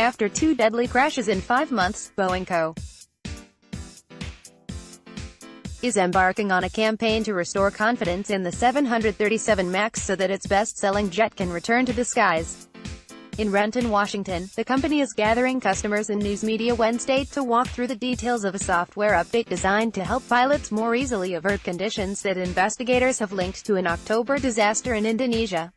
After 2 deadly crashes in 5 months, Boeing Co. is embarking on a campaign to restore confidence in the 737 MAX so that its best-selling jet can return to the skies. In Renton, Washington, the company is gathering customers and news media Wednesday to walk through the details of a software update designed to help pilots more easily avert conditions that investigators have linked to an October disaster in Indonesia.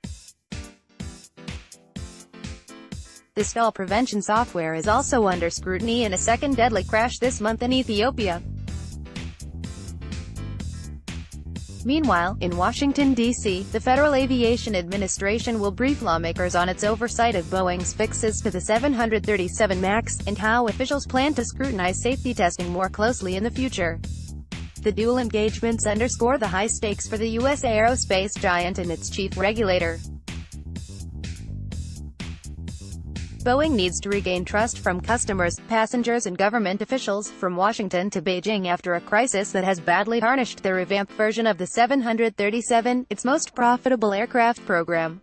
The stall prevention software is also under scrutiny in a second deadly crash this month in Ethiopia. Meanwhile, in Washington, D.C., the Federal Aviation Administration will brief lawmakers on its oversight of Boeing's fixes to the 737 MAX, and how officials plan to scrutinize safety testing more closely in the future. The dual engagements underscore the high stakes for the U.S. aerospace giant and its chief regulator. Boeing needs to regain trust from customers, passengers and government officials, from Washington to Beijing after a crisis that has badly tarnished the revamped version of the 737, its most profitable aircraft program.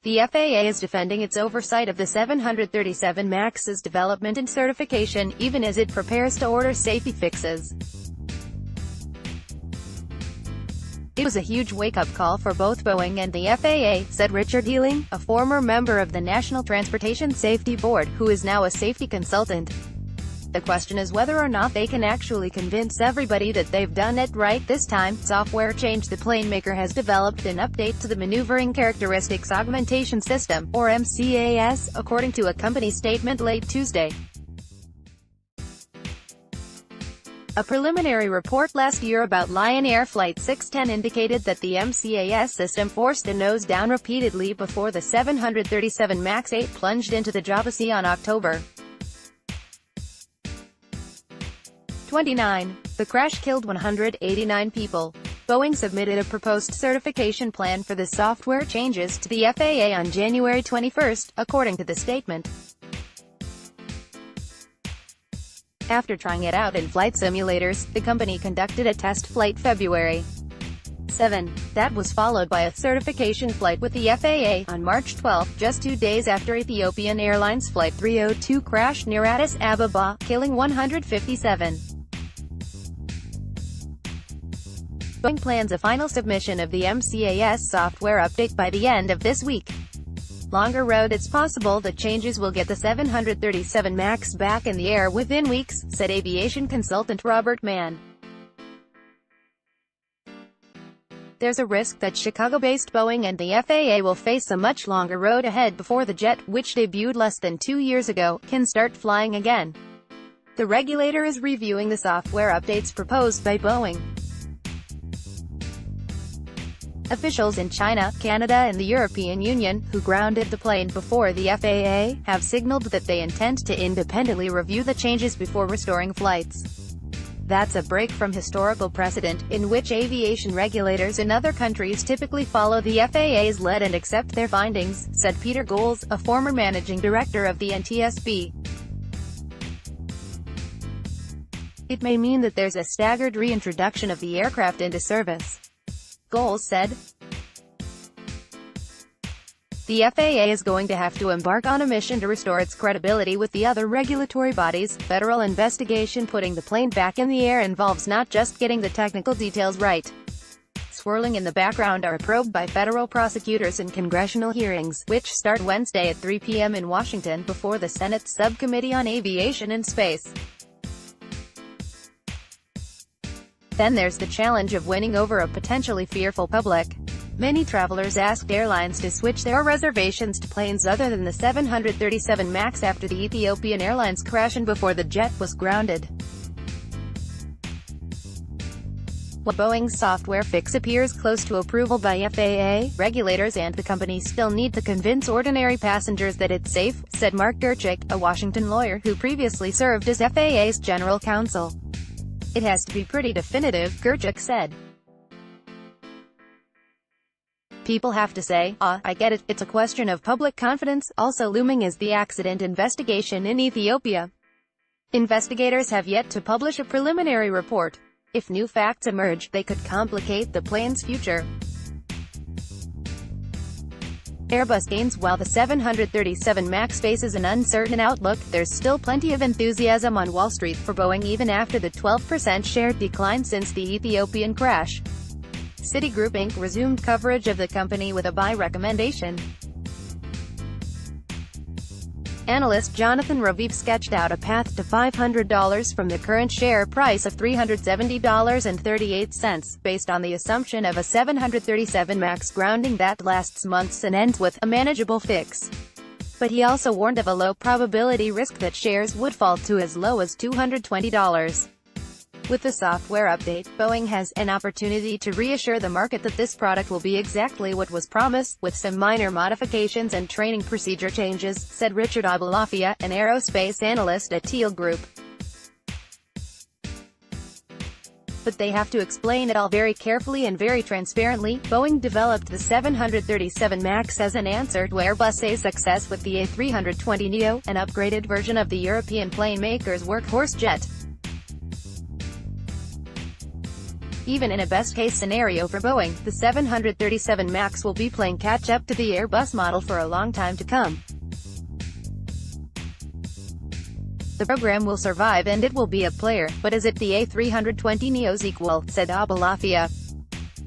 The FAA is defending its oversight of the 737 MAX's development and certification, even as it prepares to order safety fixes. It was a huge wake-up call for both Boeing and the FAA, said Richard Healing, a former member of the National Transportation Safety Board, who is now a safety consultant. The question is whether or not they can actually convince everybody that they've done it right this time. Software change: the plane maker has developed an update to the Maneuvering Characteristics Augmentation System, or MCAS, according to a company statement late Tuesday. A preliminary report last year about Lion Air Flight 610 indicated that the MCAS system forced a nose down repeatedly before the 737 MAX 8 plunged into the Java Sea on October 29. The crash killed 189 people. Boeing submitted a proposed certification plan for the software changes to the FAA on January 21, according to the statement. After trying it out in flight simulators, the company conducted a test flight February 7. That was followed by a certification flight with the FAA on March 12, just 2 days after Ethiopian Airlines Flight 302 crashed near Addis Ababa, killing 157. Boeing plans a final submission of the MCAS software update by the end of this week. Longer road: it's possible that changes will get the 737 MAX back in the air within weeks, said aviation consultant Robert Mann. There's a risk that Chicago-based Boeing and the FAA will face a much longer road ahead before the jet, which debuted less than 2 years ago, can start flying again. The regulator is reviewing the software updates proposed by Boeing. Officials in China, Canada and the European Union, who grounded the plane before the FAA, have signaled that they intend to independently review the changes before restoring flights. That's a break from historical precedent, in which aviation regulators in other countries typically follow the FAA's lead and accept their findings, said Peter Goals, a former managing director of the NTSB. It may mean that there's a staggered reintroduction of the aircraft into service. Goals said. The FAA is going to have to embark on a mission to restore its credibility with the other regulatory bodies. Federal investigation putting the plane back in the air involves not just getting the technical details right. Swirling in the background are a probe by federal prosecutors in congressional hearings, which start Wednesday at 3 p.m. in Washington before the Senate Subcommittee on Aviation and Space. Then there's the challenge of winning over a potentially fearful public. Many travelers asked airlines to switch their reservations to planes other than the 737 MAX after the Ethiopian Airlines crash and before the jet was grounded. While Boeing's software fix appears close to approval by FAA, regulators and the company still need to convince ordinary passengers that it's safe, said Mark Gerchik, a Washington lawyer who previously served as FAA's general counsel. It has to be pretty definitive, Gerchik said. People have to say, I get it. It's a question of public confidence. Also looming is the accident investigation in Ethiopia. Investigators have yet to publish a preliminary report. If new facts emerge, they could complicate the plane's future. Airbus gains. While the 737 MAX faces an uncertain outlook, there's still plenty of enthusiasm on Wall Street for Boeing even after the 12% share decline since the Ethiopian crash. Citigroup Inc. resumed coverage of the company with a buy recommendation. Analyst Jonathan Raviv sketched out a path to $500 from the current share price of $370.38, based on the assumption of a 737 MAX grounding that lasts months and ends with a manageable fix. But he also warned of a low probability risk that shares would fall to as low as $220. With the software update, Boeing has an opportunity to reassure the market that this product will be exactly what was promised, with some minor modifications and training procedure changes, said Richard Abulafia, an aerospace analyst at Teal Group. But they have to explain it all very carefully and very transparently. Boeing developed the 737 MAX as an answer to Airbus's success with the A320neo, an upgraded version of the European plane maker's workhorse jet. Even in a best-case scenario for Boeing, the 737 MAX will be playing catch-up to the Airbus model for a long time to come. The program will survive and it will be a player, but is it the A320neo's equal, said Abulafia.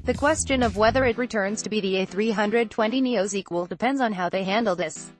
The question of whether it returns to be the A320neo's equal depends on how they handle this.